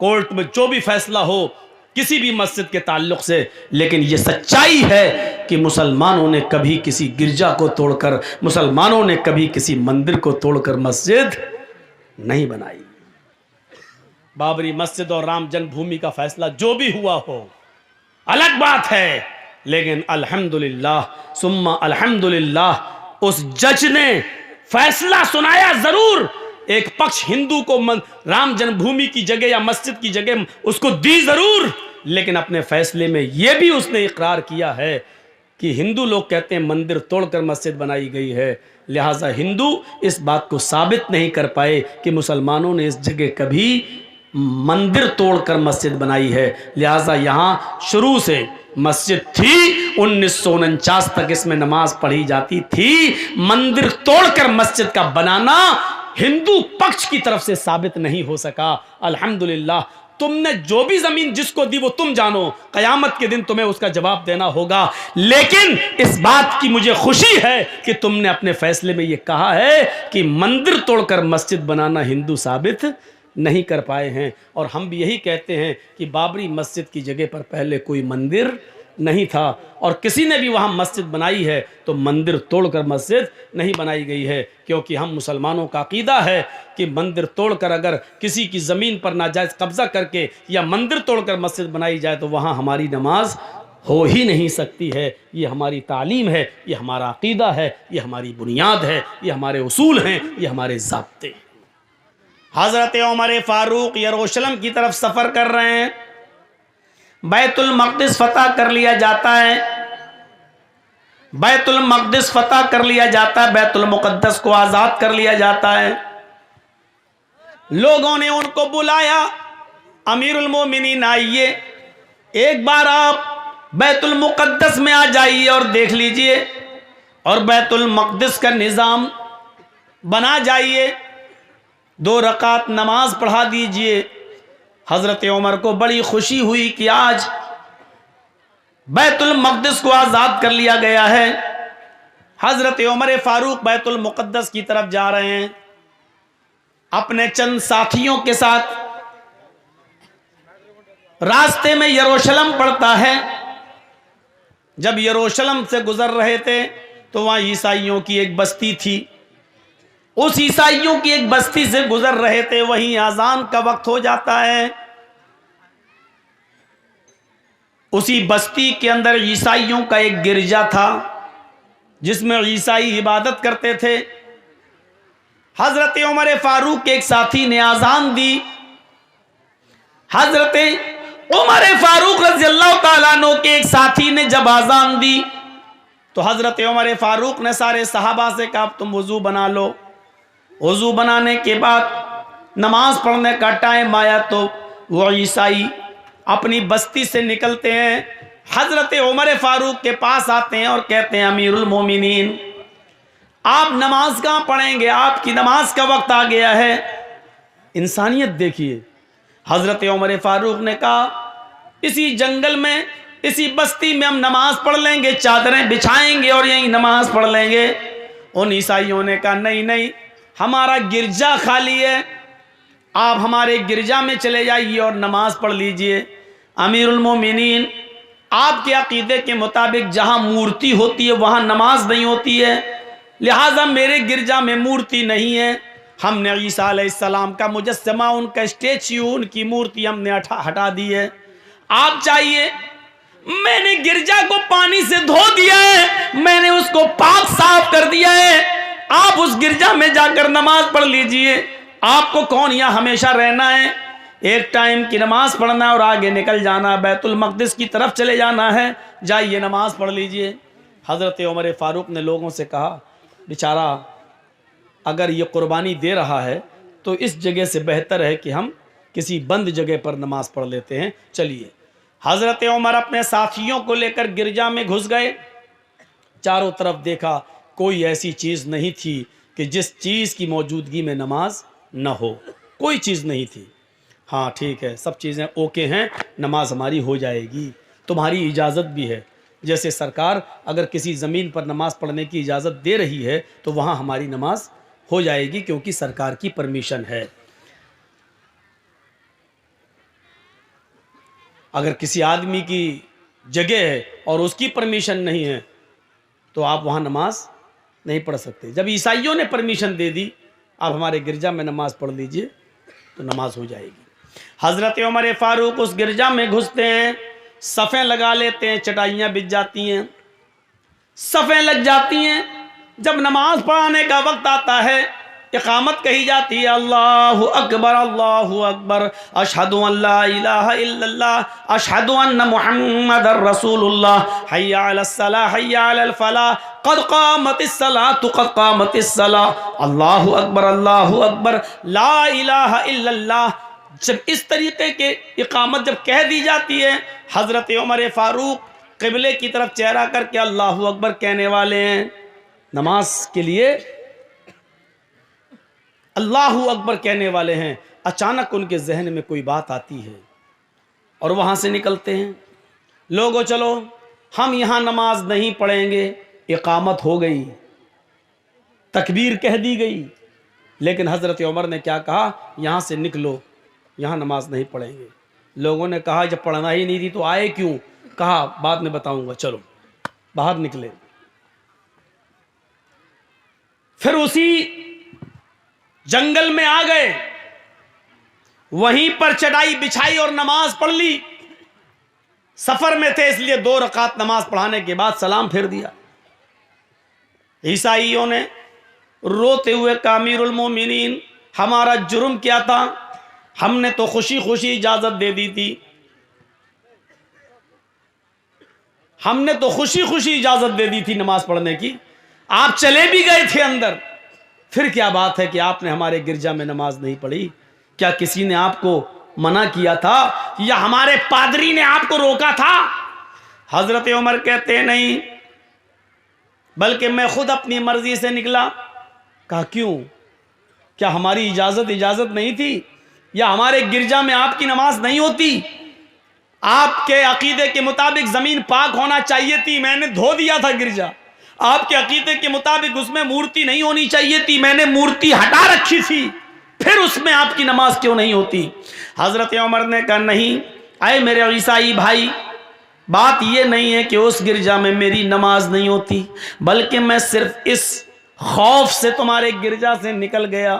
Court میں جو بھی فیصلہ ہو کسی بھی مسجد کے تعلق سے، لیکن یہ سچائی ہے کہ مسلمانوں نے کبھی کسی گرجا کو توڑ کر، مسلمانوں نے کبھی کسی مندر کو توڑ کر مسجد نہیں بنائی۔ بابری مسجد اور رام جنم بھومی کا فیصلہ جو بھی ہوا ہو الگ بات ہے، لیکن الحمدللہ ثم الحمدللہ اس جج نے فیصلہ سنایا ضرور، ایک پکش ہندو کو رام جنم بھومی کی جگہ یا مسجد کی جگہ اس کو دی ضرور، لیکن اپنے فیصلے میں یہ بھی اس نے اقرار کیا ہے کہ ہندو لوگ کہتے ہیں مندر توڑ کر مسجد بنائی گئی ہے، لہٰذا ہندو اس بات کو ثابت نہیں کر پائے کہ مسلمانوں نے اس جگہ کبھی مندر توڑ کر مسجد بنائی ہے، لہٰذا یہاں شروع سے مسجد تھی، 1949 تک اس میں نماز پڑھی جاتی تھی۔ مندر توڑ کر مسجد کا بنانا ہندو پکش کی طرف سے ثابت نہیں ہو سکا۔ الحمدللہ تم نے جو بھی زمین جس کو دی وہ تم جانو، قیامت کے دن تمہیں اس کا جواب دینا ہوگا، لیکن اس بات کی مجھے خوشی ہے کہ تم نے اپنے فیصلے میں یہ کہا ہے کہ مندر توڑ کر مسجد بنانا ہندو ثابت نہیں کر پائے ہیں، اور ہم بھی یہی کہتے ہیں کہ بابری مسجد کی جگہ پر پہلے کوئی مندر نہیں تھا، اور کسی نے بھی وہاں مسجد بنائی ہے تو مندر توڑ کر مسجد نہیں بنائی گئی ہے، کیونکہ ہم مسلمانوں کا عقیدہ ہے کہ مندر توڑ کر اگر کسی کی زمین پر ناجائز قبضہ کر کے یا مندر توڑ کر مسجد بنائی جائے تو وہاں ہماری نماز ہو ہی نہیں سکتی ہے۔ یہ ہماری تعلیم ہے، یہ ہمارا عقیدہ ہے، یہ ہماری بنیاد ہے، یہ ہمارے اصول ہیں، یہ ہمارے ضابطے ہیں۔ حضرت عمر فاروق یروشلم کی طرف سفر کر رہے ہیں، بیت المقدس فتح کر لیا جاتا ہے، بیت المقدس فتح کر لیا جاتا ہے، بیت المقدس کو آزاد کر لیا جاتا ہے۔ لوگوں نے ان کو بلایا، امیر المومنین آئیے، ایک بار آپ بیت المقدس میں آ جائیے اور دیکھ لیجئے، اور بیت المقدس کا نظام بنا جائیے، 2 رکعت نماز پڑھا دیجئے۔ حضرت عمر کو بڑی خوشی ہوئی کہ آج بیت المقدس کو آزاد کر لیا گیا ہے۔ حضرت عمر فاروق بیت المقدس کی طرف جا رہے ہیں اپنے چند ساتھیوں کے ساتھ۔ راستے میں یروشلم پڑتا ہے، جب یروشلم سے گزر رہے تھے تو وہاں عیسائیوں کی ایک بستی تھی، اس عیسائیوں کی ایک بستی سے گزر رہے تھے، وہیں اذان کا وقت ہو جاتا ہے۔ اسی بستی کے اندر عیسائیوں کا ایک گرجا تھا جس میں عیسائی عبادت کرتے تھے۔ حضرت عمر فاروق کے ایک ساتھی نے اذان دی، حضرت عمر فاروق رضی اللہ تعالیٰ عنہ کے ایک ساتھی نے جب اذان دی تو حضرت عمر فاروق نے سارے صحابہ سے کہا تم وضو بنا لو۔ وضو بنانے کے بعد نماز پڑھنے کا ٹائم آیا تو وہ عیسائی اپنی بستی سے نکلتے ہیں، حضرت عمر فاروق کے پاس آتے ہیں اور کہتے ہیں امیر المومنین آپ نماز کہاں پڑھیں گے، آپ کی نماز کا وقت آ گیا ہے۔ انسانیت دیکھیے، حضرت عمر فاروق نے کہا اسی جنگل میں، اسی بستی میں ہم نماز پڑھ لیں گے، چادریں بچھائیں گے اور یہیں نماز پڑھ لیں گے۔ ان عیسائیوں نے کہا نہیں نہیں، ہمارا گرجا خالی ہے، آپ ہمارے گرجا میں چلے جائیے اور نماز پڑھ لیجئے۔ امیر المومنین آپ کے عقیدے کے مطابق جہاں مورتی ہوتی ہے وہاں نماز نہیں ہوتی ہے، لہٰذا میرے گرجا میں مورتی نہیں ہے، ہم نے عیسیٰ علیہ السلام کا مجسمہ، ان کا اسٹیچیو، ان کی مورتی ہم نے ہٹا دی ہے، آپ چاہیے میں نے گرجا کو پانی سے دھو دیا ہے، میں نے اس کو پاک صاف کر دیا ہے، آپ اس گرجا میں جا کر نماز پڑھ لیجئے، آپ کو کون یہاں ہمیشہ رہنا ہے، ایک ٹائم کی نماز پڑھنا ہے اور آگے نکل جانا، بیت المقدس کی طرف چلے جانا ہے، جائیے نماز پڑھ لیجئے۔ حضرت عمر فاروق نے لوگوں سے کہا بیچارہ اگر یہ قربانی دے رہا ہے تو اس جگہ سے بہتر ہے کہ ہم کسی بند جگہ پر نماز پڑھ لیتے ہیں، چلیے۔ حضرت عمر اپنے ساتھیوں کو لے کر گرجا میں گھس گئے، چاروں طرف دیکھا کوئی ایسی چیز نہیں تھی کہ جس چیز کی موجودگی میں نماز نہ ہو، کوئی چیز نہیں تھی۔ ہاں ٹھیک ہے، سب چیزیں اوکے ہیں، نماز ہماری ہو جائے گی، تمہاری اجازت بھی ہے، جیسے سرکار اگر کسی زمین پر نماز پڑھنے کی اجازت دے رہی ہے تو وہاں ہماری نماز ہو جائے گی کیونکہ سرکار کی پرمیشن ہے۔ اگر کسی آدمی کی جگہ ہے اور اس کی پرمیشن نہیں ہے تو آپ وہاں نماز نہیں پڑھ سکتے. جب عیسائیوں نے پرمیشن دے دی آپ ہمارے گرجا میں نماز پڑھ لیجئے تو نماز ہو جائے گی. حضرت عمر فاروق اس گرجا میں گھستے ہیں, صفیں لگا لیتے ہیں, چٹائیاں بچھ جاتی ہیں, صفیں لگ جاتی ہیں. جب نماز پڑھانے کا وقت آتا ہے اقامت کہی جاتی ہے, اللہ اکبر اللہ اکبر, اشہد ان لا الہ الا اللہ, اشہد ان محمد رسول اللہ, حی علی الصلاۃ حی علی الفلاح, قد قامت الصلاۃ قد قامت الصلاۃ, اللہ اکبر لا الہ الا اللہ. جب اس طریقے کے اقامت جب کہہ دی جاتی ہے, حضرت عمر فاروق قبلے کی طرف چہرہ کر کے اللہ اکبر کہنے والے ہیں, نماز کے لیے اللہ اکبر کہنے والے ہیں. اچانک ان کے ذہن میں کوئی بات آتی ہے اور وہاں سے نکلتے ہیں, لوگو چلو ہم یہاں نماز نہیں پڑھیں گے, اقامت ہو گئی, تکبیر کہہ دی گئی, لیکن حضرت عمر نے کیا کہا, یہاں سے نکلو, یہاں نماز نہیں پڑھیں گے. لوگوں نے کہا جب پڑھنا ہی نہیں تھی تو آئے کیوں؟ کہا بعد میں بتاؤں گا, چلو باہر نکلے. پھر اسی جنگل میں آ گئے, وہیں پر چٹائی بچھائی اور نماز پڑھ لی. سفر میں تھے اس لیے 2 رکعت نماز پڑھانے کے بعد سلام پھیر دیا. عیسائیوں نے روتے ہوئے کہا امیر المومنین ہمارا جرم کیا تھا, ہم نے تو خوشی خوشی اجازت دے دی تھی, ہم نے تو خوشی خوشی اجازت دے دی تھی نماز پڑھنے کی, آپ چلے بھی گئے تھے اندر, پھر کیا بات ہے کہ آپ نے ہمارے گرجا میں نماز نہیں پڑھی؟ کیا کسی نے آپ کو منع کیا تھا یا ہمارے پادری نے آپ کو روکا تھا؟ حضرت عمر کہتے نہیں, بلکہ میں خود اپنی مرضی سے نکلا. کہا کیوں؟ کیا ہماری اجازت نہیں تھی یا ہمارے گرجا میں آپ کی نماز نہیں ہوتی؟ آپ کے عقیدے کے مطابق زمین پاک ہونا چاہیے تھی, میں نے دھو دیا تھا گرجا. آپ کے عقیدے کے مطابق اس میں مورتی نہیں ہونی چاہیے تھی, میں نے مورتی ہٹا رکھی تھی, پھر اس میں آپ کی نماز کیوں نہیں ہوتی؟ حضرت عمر نے کہا نہیں اے میرے عیسائی بھائی, بات یہ نہیں ہے کہ اس گرجا میں میری نماز نہیں ہوتی, بلکہ میں صرف اس خوف سے تمہارے گرجا سے نکل گیا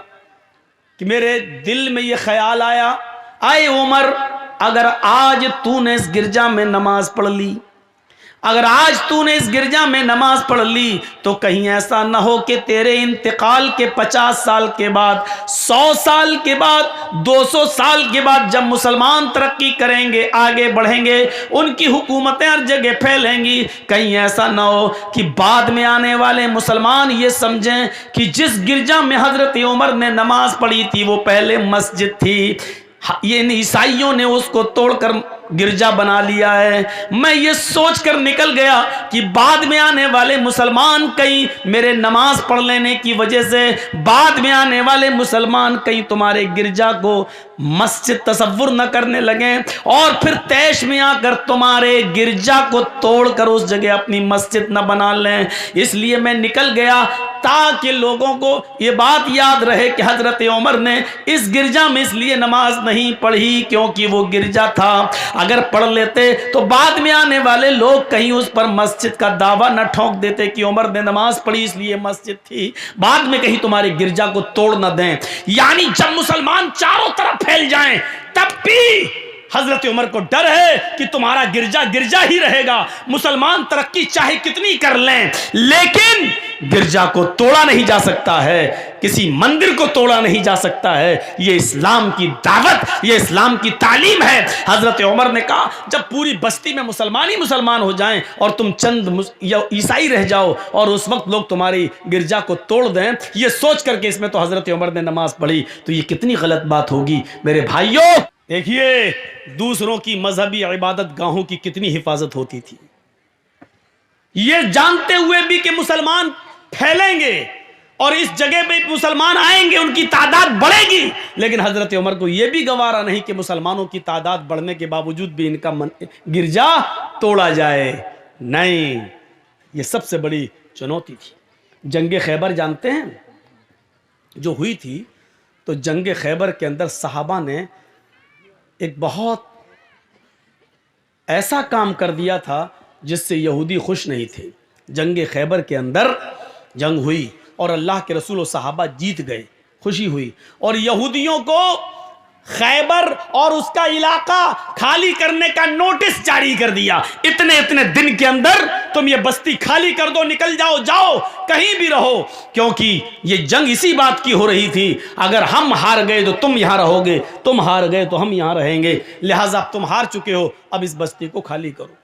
کہ میرے دل میں یہ خیال آیا, اے عمر اگر آج تو نے اس گرجا میں نماز پڑھ لی, اگر آج تو نے اس گرجا میں نماز پڑھ لی تو کہیں ایسا نہ ہو کہ تیرے انتقال کے 50 سال کے بعد, 100 سال کے بعد, 200 سال کے بعد جب مسلمان ترقی کریں گے, آگے بڑھیں گے, ان کی حکومتیں ہر جگہ پھیلیں گی, کہیں ایسا نہ ہو کہ بعد میں آنے والے مسلمان یہ سمجھیں کہ جس گرجا میں حضرت عمر نے نماز پڑھی تھی وہ پہلے مسجد تھی, یہ عیسائیوں نے اس کو توڑ کر گرجا بنا لیا ہے. میں یہ سوچ کر نکل گیا کہ بعد میں آنے والے مسلمان کہیں میرے نماز پڑھ لینے کی وجہ سے, بعد میں آنے والے مسلمان کہیں تمہارے گرجا کو مسجد تصور نہ کرنے لگیں اور پھر تیش میں آ کر تمہارے گرجا کو توڑ کر اس جگہ اپنی مسجد نہ بنا لیں. اس لیے میں نکل گیا تاکہ لوگوں کو یہ بات یاد رہے کہ حضرت عمر نے اس گرجا میں اس لیے نماز نہیں پڑھی کیونکہ وہ گرجا تھا, اگر پڑھ لیتے تو بعد میں آنے والے لوگ کہیں اس پر مسجد کا دعویٰ نہ ٹھونک دیتے کہ عمر نے نماز پڑھی اس لیے مسجد تھی, بعد میں کہیں تمہارے گرجا کو توڑ نہ دیں. یعنی جب مسلمان چاروں طرف پھیل جائیں تب بھی حضرت عمر کو ڈر ہے کہ تمہارا گرجا گرجا ہی رہے گا, مسلمان ترقی چاہے کتنی کر لیں لیکن گرجا کو توڑا نہیں جا سکتا ہے, کسی مندر کو توڑا نہیں جا سکتا ہے. یہ اسلام کی دعوت, یہ اسلام کی تعلیم ہے. حضرت عمر نے کہا جب پوری بستی میں مسلمان ہی مسلمان ہو جائیں اور تم چند عیسائی رہ جاؤ اور اس وقت لوگ تمہاری گرجا کو توڑ دیں, یہ سوچ کر کے اس میں تو حضرت عمر نے نماز پڑھی, تو یہ کتنی غلط بات ہوگی. میرے بھائیوں دیکھیے دوسروں کی مذہبی عبادت گاہوں کی کتنی حفاظت ہوتی تھی, یہ جانتے ہوئے بھی کہ مسلمان پھیلیں گے اور اس جگہ پہ مسلمان آئیں گے, ان کی تعداد بڑھے گی, لیکن حضرت عمر کو یہ بھی گوارا نہیں کہ مسلمانوں کی تعداد بڑھنے کے باوجود بھی ان کا گرجا توڑا جائے. نہیں, یہ سب سے بڑی چنوتی تھی. جنگ خیبر جانتے ہیں جو ہوئی تھی, تو جنگ خیبر کے اندر صحابہ نے ایک بہت ایسا کام کر دیا تھا جس سے یہودی خوش نہیں تھے. جنگ خیبر کے اندر جنگ ہوئی اور اللہ کے رسول و صحابہ جیت گئے, خوشی ہوئی, اور یہودیوں کو خیبر اور اس کا علاقہ خالی کرنے کا نوٹس جاری کر دیا. اتنے دن کے اندر تم یہ بستی خالی کر دو, نکل جاؤ کہیں بھی رہو, کیونکہ یہ جنگ اسی بات کی ہو رہی تھی, اگر ہم ہار گئے تو تم یہاں رہو گے, تم ہار گئے تو ہم یہاں رہیں گے, لہٰذا تم ہار چکے ہو, اب اس بستی کو خالی کرو.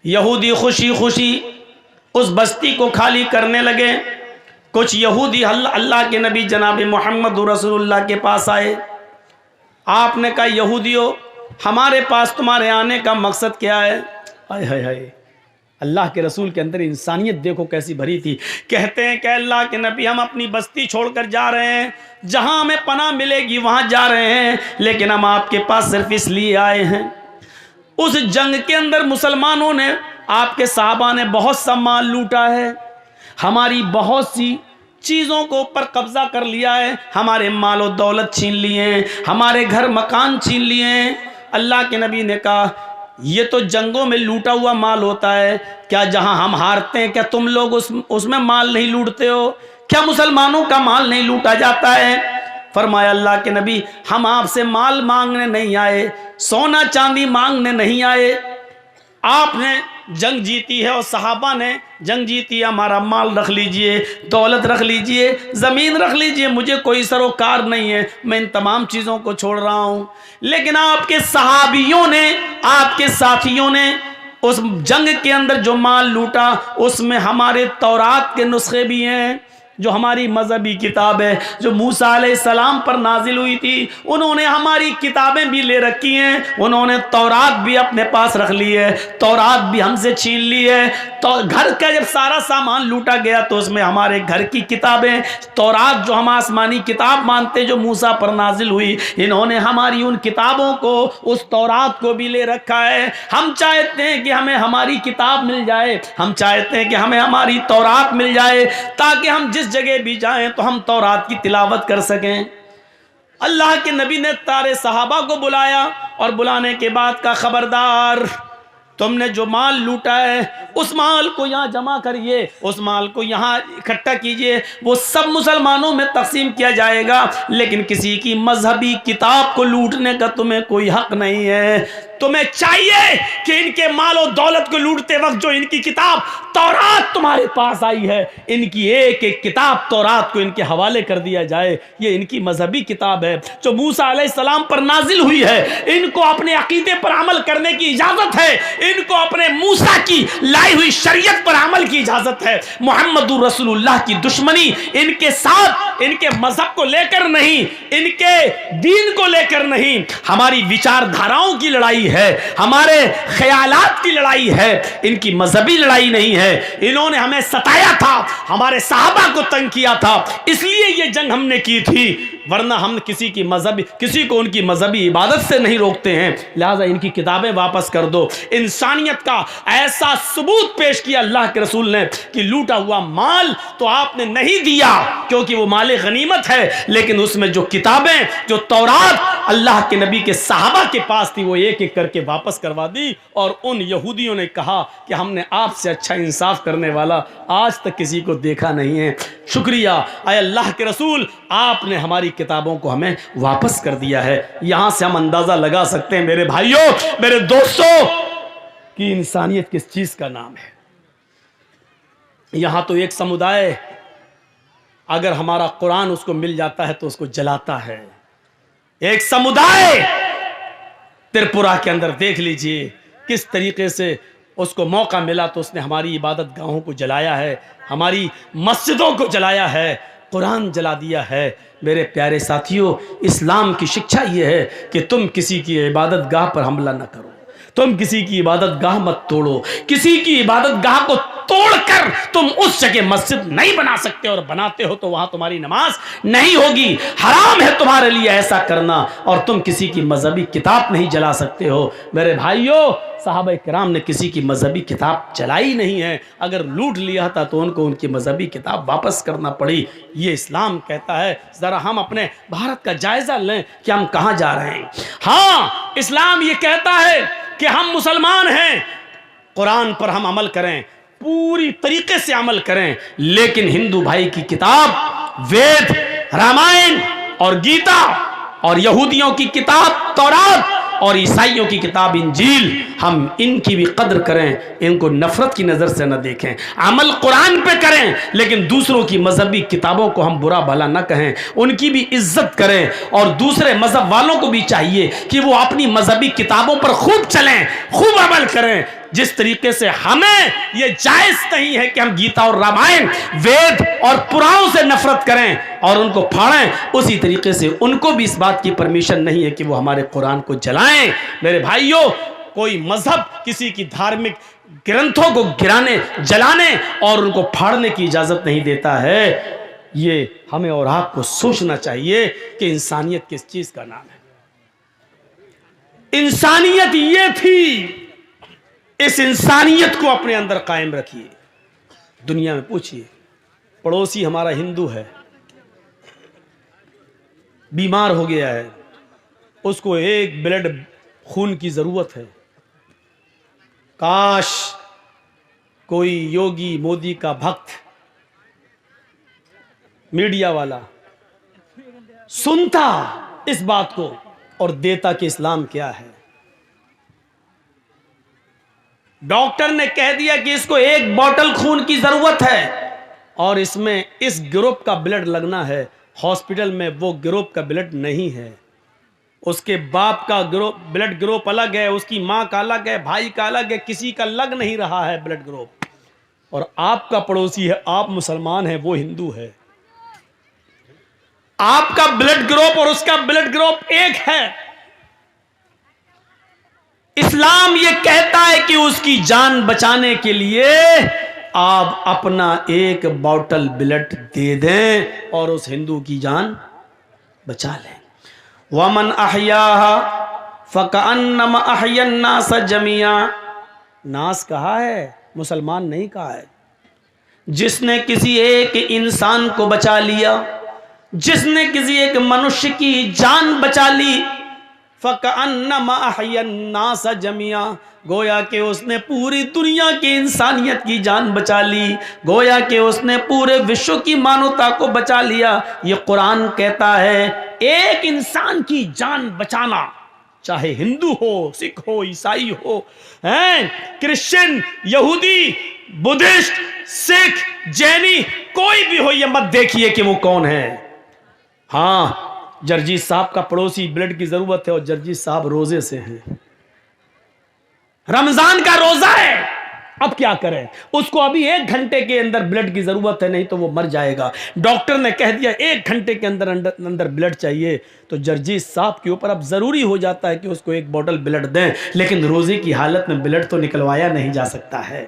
یہودی خوشی اس بستی کو خالی کرنے لگے. کچھ یہودی اللہ کے نبی جناب محمد رسول اللہ کے پاس آئے. آپ نے کہا یہودیوں, ہمارے پاس تمہارے آنے کا مقصد کیا ہے؟ ہائے ہائے ہائے, اللہ کے رسول کے اندر انسانیت دیکھو کیسی بھری تھی. کہتے ہیں کہ اللہ کے نبی ہم اپنی بستی چھوڑ کر جا رہے ہیں, جہاں ہمیں پناہ ملے گی وہاں جا رہے ہیں, لیکن ہم آپ کے پاس صرف اس لیے آئے ہیں. اس جنگ کے اندر مسلمانوں نے, آپ کے صحابہ نے بہت سا مال لوٹا ہے, ہماری بہت سی چیزوں کو اوپر قبضہ کر لیا ہے, ہمارے مال و دولت چھین لیے ہیں, ہمارے گھر مکان چھین لیے ہیں. اللہ کے نبی نے کہا یہ تو جنگوں میں لوٹا ہوا مال ہوتا ہے, کیا جہاں ہم ہارتے ہیں کیا تم لوگ اس میں مال نہیں لوٹتے ہو؟ کیا مسلمانوں کا مال نہیں لوٹا جاتا ہے؟ فرمایا اللہ کے نبی ہم آپ سے مال مانگنے نہیں آئے, سونا چاندی مانگنے نہیں آئے. آپ نے جنگ جیتی ہے اور صحابہ نے جنگ جیتی ہے, ہمارا مال رکھ لیجئے, دولت رکھ لیجئے, زمین رکھ لیجئے, مجھے کوئی سروکار نہیں ہے, میں ان تمام چیزوں کو چھوڑ رہا ہوں. لیکن آپ کے صحابیوں نے, آپ کے ساتھیوں نے اس جنگ کے اندر جو مال لوٹا اس میں ہمارے تورات کے نسخے بھی ہیں, جو ہماری مذہبی کتاب ہے جو موسیٰ علیہ السلام پر نازل ہوئی تھی, انہوں نے ہماری کتابیں بھی لے رکھی ہیں, انہوں نے تورات بھی اپنے پاس رکھ لی ہے, تورات بھی ہم سے چھین لی ہے. تو گھر کا جب سارا سامان لوٹا گیا تو اس میں ہمارے گھر کی کتابیں, تورات جو ہم آسمانی کتاب مانتے جو موسیٰ پر نازل ہوئی, انہوں نے ہماری ان کتابوں کو, اس تورات کو بھی لے رکھا ہے. ہم چاہتے ہیں کہ ہمیں ہماری کتاب مل جائے, ہم چاہتے ہیں کہ ہمیں ہماری تورات مل جائے, تاکہ ہم جس جگہ بھی جائیں تو ہم تورات کی تلاوت کر سکیں. اللہ کے نبی نے سارے صحابہ کو بلایا اور بلانے کے بعد کہا خبردار, تم نے جو مال لوٹا ہے اس مال کو یہاں جمع کریے, اس مال کو یہاں اکٹھا کیجئے, وہ سب مسلمانوں میں تقسیم کیا جائے گا, لیکن کسی کی مذہبی کتاب کو لوٹنے کا تمہیں کوئی حق نہیں ہے. تمہیں چاہیے کہ ان کے مال و دولت کو لوٹتے وقت جو ان کی کتاب تورات تمہارے پاس آئی ہے, ان کی ایک ایک کتاب تورات کو ان کے حوالے کر دیا جائے. یہ ان کی مذہبی کتاب ہے جو موسیٰ علیہ السلام پر نازل ہوئی ہے, ان کو اپنے عقیدے پر عمل کرنے کی اجازت ہے, ان کو اپنے موسیٰ کی لائی ہوئی شریعت پر عمل کی اجازت ہے. محمد رسول اللہ کی دشمنی ان کے ساتھ, ان کے مذہب کو لے کر نہیں, ان کے دین کو لے کر نہیں, ہماری وچار دھاراؤں کی لڑائی ہے, ہمارے خیالات کی لڑائی ہے, ان کی مذہبی لڑائی نہیں ہے. انہوں نے ہمیں ستایا تھا, ہمارے صحابہ کو تنگ کیا تھا, اس لیے یہ جنگ ہم نے کی تھی, ورنہ ہم کسی کو ان کی مذہبی عبادت سے نہیں روکتے ہیں. لہٰذا ان کی کتابیں واپس کر دو. انسانیت کا ایسا ثبوت پیش کیا اللہ کے رسول نے کہ لوٹا ہوا مال تو آپ نے نہیں دیا کیونکہ وہ مال غنیمت ہے, لیکن اس میں جو کتابیں, جو تورات اللہ کے نبی کے صحابہ کے پاس تھی, وہ ایک ایک کر کے واپس کروا دی. اور ان یہودیوں نے کہا کہ ہم نے آپ سے اچھا انصاف کرنے والا آج تک کسی کو دیکھا نہیں ہے. شکریہ اے اللہ کے رسول, آپ نے ہماری کتابوں کو ہمیں واپس کر دیا ہے. یہاں سے ہم اندازہ لگا سکتے ہیں میرے بھائیوں, میرے دوستوں, کہ انسانیت کس چیز کا نام ہے. یہاں تو ایک سمودائے اگر ہمارا قرآن اس کو مل جاتا ہے تو اس کو جلاتا ہے. ایک سمودائے ترپورہ کے اندر دیکھ لیجئے کس طریقے سے اس کو موقع ملا تو اس نے ہماری عبادت گاہوں کو جلایا ہے, ہماری مسجدوں کو جلایا ہے, قرآن جلا دیا ہے. میرے پیارے ساتھیوں, اسلام کی شکشا یہ ہے کہ تم کسی کی عبادت گاہ پر حملہ نہ کرو, تم کسی کی عبادت گاہ مت توڑو. کسی کی عبادت گاہ کو توڑ کر تم اس جگہ مسجد نہیں بنا سکتے, اور بناتے ہو تو وہاں تمہاری نماز نہیں ہوگی. حرام ہے تمہارے لیے ایسا کرنا, اور تم کسی کی مذہبی کتاب نہیں جلا سکتے ہو. میرے بھائیوں, صحابہ کرام نے کسی کی مذہبی کتاب جلائی نہیں ہے. اگر لوٹ لیا تھا تو ان کو ان کی مذہبی کتاب واپس کرنا پڑی. یہ اسلام کہتا ہے. ذرا ہم اپنے بھارت کا جائزہ لیں کہ ہم کہاں جا رہے ہیں. ہاں, اسلام یہ کہتا ہے کہ ہم مسلمان ہیں، قرآن پر ہم عمل کریں، پوری طریقے سے عمل کریں، لیکن ہندو بھائی کی کتاب وید، رامائن اور گیتا، اور یہودیوں کی کتاب تورات، اور عیسائیوں کی کتاب انجیل، ہم ان کی بھی قدر کریں، ان کو نفرت کی نظر سے نہ دیکھیں، عمل قرآن پہ کریں، لیکن دوسروں کی مذہبی کتابوں کو ہم برا بھلا نہ کہیں، ان کی بھی عزت کریں، اور دوسرے مذہب والوں کو بھی چاہیے کہ وہ اپنی مذہبی کتابوں پر خوب چلیں، خوب عمل کریں۔ جس طریقے سے ہمیں یہ جائز نہیں ہے کہ ہم گیتا اور رامائن، وید اور پرانوں سے نفرت کریں اور ان کو پھاڑیں، اسی طریقے سے ان کو بھی اس بات کی پرمیشن نہیں ہے کہ وہ ہمارے قرآن کو جلائیں۔ میرے بھائیوں، کوئی مذہب کسی کی دھارمک گرنتھوں کو گرانے، جلانے اور ان کو پھاڑنے کی اجازت نہیں دیتا ہے۔ یہ ہمیں اور آپ کو سوچنا چاہیے کہ انسانیت کس چیز کا نام ہے۔ انسانیت یہ تھی، اس انسانیت کو اپنے اندر قائم رکھیے۔ دنیا میں پوچھئے، پڑوسی ہمارا ہندو ہے، بیمار ہو گیا ہے، اس کو ایک بلڈ خون کی ضرورت ہے، کاش کوئی یوگی مودی کا بھکت، میڈیا والا سنتا اس بات کو اور دیتا کہ اسلام کیا ہے۔ ڈاکٹر نے کہہ دیا کہ اس کو ایک بوتل خون کی ضرورت ہے اور اس میں اس گروپ کا بلڈ لگنا ہے، ہاسپٹل میں وہ گروپ کا بلڈ نہیں ہے، اس کے باپ کا بلڈ گروپ الگ ہے، اس کی ماں کا الگ ہے، بھائی کا الگ ہے، کسی کا لگ نہیں رہا ہے بلڈ گروپ، اور آپ کا پڑوسی ہے، آپ مسلمان ہیں، وہ ہندو ہے، آپ کا بلڈ گروپ اور اس کا بلڈ گروپ ایک ہے۔ اسلام یہ کہتا ہے کہ اس کی جان بچانے کے لیے آپ اپنا ایک بوتل بلڈ دے دیں اور اس ہندو کی جان بچا لیں۔ وَمَنْ أَحْيَاهَا فَكَأَنَّمَا أَحْيَا النَّاسَ جَمِيعًا، ناس کہا ہے، مسلمان نہیں کہا ہے۔ جس نے کسی ایک انسان کو بچا لیا، جس نے کسی ایک منشی کی جان بچا لی، فَكَأَنَّمَا أَحْيَا النَّاسَ جَمِيعًا، گویا کہ اس نے پوری دنیا کی انسانیت کی جان بچا لی، گویا کہ اس نے پورے وشو کی مانوتا کو بچا لیا۔ یہ قرآن کہتا ہے ایک انسان کی جان بچانا، چاہے ہندو ہو، سکھ ہو، عیسائی ہو، کرسچن، یہودی، بدھسٹ، سکھ، جینی، کوئی بھی ہو، یہ مت دیکھیے کہ وہ کون ہے۔ ہاں، جرجیت صاحب کا پڑوسی بلڈ کی ضرورت ہے اور جرجیت صاحب روزے سے ہیں، رمضان کا روزہ ہے، اب کیا کریں؟ اس کو ابھی 1 گھنٹے کے اندر بلڈ کی ضرورت ہے، نہیں تو وہ مر جائے گا۔ ڈاکٹر نے کہہ دیا 1 گھنٹے کے اندر بلڈ چاہیے، تو جرجیت صاحب کے اوپر اب ضروری ہو جاتا ہے کہ اس کو 1 بوتل بلڈ دیں، لیکن روزے کی حالت میں بلڈ تو نکلوایا نہیں جا سکتا ہے۔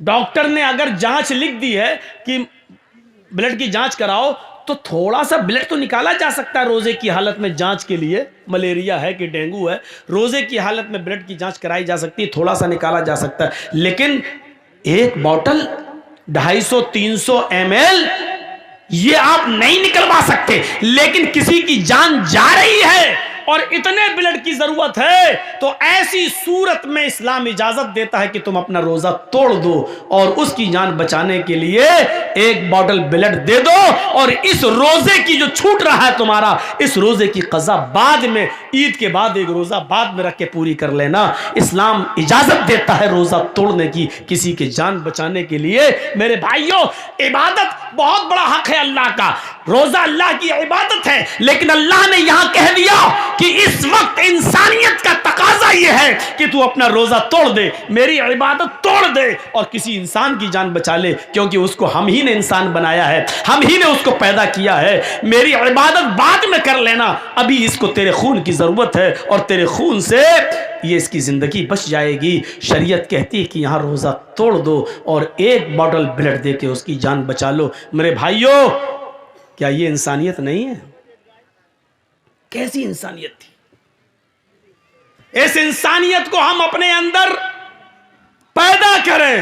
ڈاکٹر نے اگر جانچ لکھ دی ہے کہ بلڈ کی جانچ کراؤ، تو تھوڑا سا بلڈ تو نکالا جا سکتا ہے روزے کی حالت میں جانچ کے لیے، ملیریا ہے کہ ڈینگو ہے، روزے کی حالت میں بلڈ کی جانچ کرائی جا سکتی ہے، تھوڑا سا نکالا جا سکتا ہے، لیکن 1 بوتل 250-300 ml یہ آپ نہیں نکلوا سکتے، لیکن کسی کی جان جا رہی ہے اور اتنے بلڈ کی ضرورت ہے، تو ایسی صورت میں اسلام اجازت دیتا ہے کہ تم اپنا روزہ توڑ دو اور اس کی جان بچانے کے لیے 1 بوتل بلڈ دے دو، اور اس روزے کی جو چھوٹ رہا ہے تمہارا، اس روزے کی قضا بعد میں، عید کے بعد 1 روزہ بعد میں رکھ کے پوری کر لینا۔ اسلام اجازت دیتا ہے روزہ توڑنے کی، کسی کی جان بچانے کے لیے۔ میرے بھائیوں، عبادت بہت بڑا حق ہے اللہ کا، روزہ اللہ کی عبادت ہے، لیکن اللہ نے یہاں کہہ دیا کہ اس وقت انسانیت کا تقاضا یہ ہے کہ تو اپنا روزہ توڑ دے، میری عبادت توڑ دے اور کسی انسان کی جان بچا لے، کیونکہ اس کو ہم ہی نے انسان بنایا ہے، ہم ہی نے اس کو پیدا کیا ہے۔ میری عبادت بعد میں کر لینا، ابھی اس کو تیرے خون کی ضرورت ہے اور تیرے خون سے یہ اس کی زندگی بچ جائے گی۔ شریعت کہتی ہے کہ یہاں روزہ توڑ دو اور 1 بوتل بلڈ دے کے اس کی جان بچا لو۔ میرے بھائیوں، کیا یہ انسانیت نہیں ہے؟ کیسی انسانیت تھی؟ اس انسانیت کو ہم اپنے اندر پیدا کریں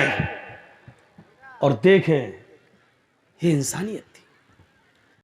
اور دیکھیں، یہ انسانیت تھی۔